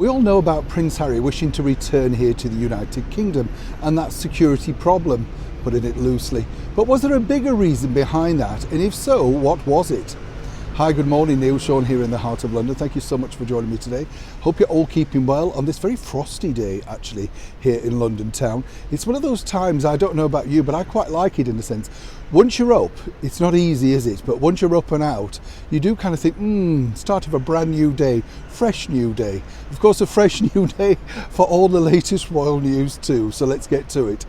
We all know about Prince Harry wishing to return here to the United Kingdom and that security problem, putting it loosely. But was there a bigger reason behind that? And if so, what was it? Hi, good morning, Neil Sean here in the heart of London. Thank you so much for joining me today. Hope you're all keeping well on this very frosty day actually here in London town. It's one of those times, I don't know about you, but I quite like it in a sense. Once you're up, it's not easy, is it? But once you're up and out, you do kind of think, start of a brand new day, fresh new day. Of course, a fresh new day for all the latest royal news too, so let's get to it.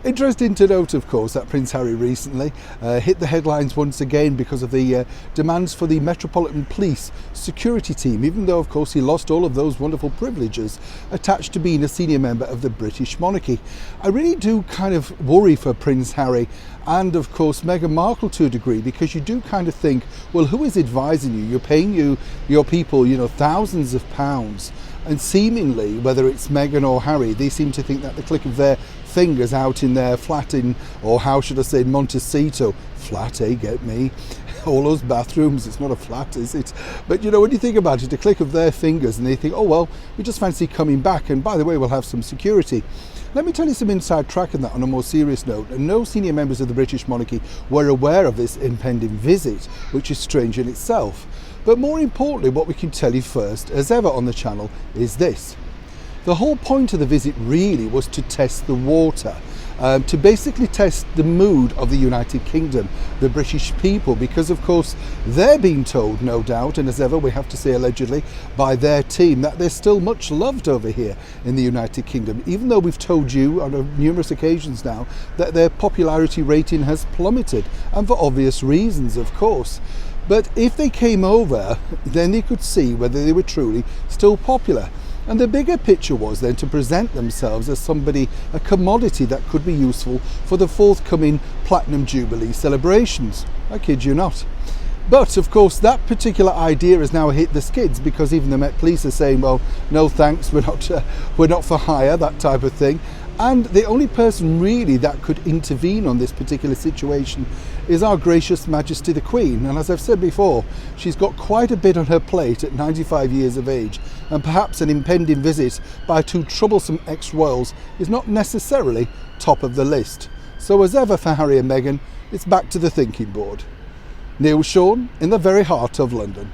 Interesting to note, of course, that Prince Harry recently hit the headlines once again because of the demands for the Metropolitan Police security team, even though, of course, he lost all of those wonderful privileges attached to being a senior member of the British monarchy. I really do kind of worry for Prince Harry and, of course, Meghan Markle to a degree, because you do kind of think, well, who is advising you? You're paying your people, thousands of pounds. And seemingly, whether it's Meghan or Harry, they seem to think that the click of their fingers out in their flat in, or how should I say, Montecito, flat, get me? All those bathrooms, it's not a flat, is it? But when you think about it, a click of their fingers and they think, oh well, we just fancy coming back, and by the way, we'll have some security. Let me tell you some inside track on that on a more serious note. And no senior members of the British monarchy were aware of this impending visit, which is strange in itself. But more importantly, what we can tell you first, as ever on the channel, is this. The whole point of the visit really was to test the water, to basically test the mood of the United Kingdom, the British people, because of course they're being told, no doubt, and as ever we have to say allegedly, by their team, that they're still much loved over here in the United Kingdom, even though we've told you on numerous occasions now that their popularity rating has plummeted, and for obvious reasons, of course. But if they came over, then they could see whether they were truly still popular. And the bigger picture was then to present themselves as somebody, a commodity that could be useful for the forthcoming Platinum Jubilee celebrations. I kid you not. But of course that particular idea has now hit the skids, because even the Met Police are saying, well, no thanks, we're not for hire, that type of thing. And the only person really that could intervene on this particular situation is our gracious Majesty the Queen. And as I've said before, she's got quite a bit on her plate at 95 years of age, and perhaps an impending visit by two troublesome ex-royals is not necessarily top of the list. So as ever for Harry and Meghan, it's back to the thinking board. Neil Sean in the very heart of London.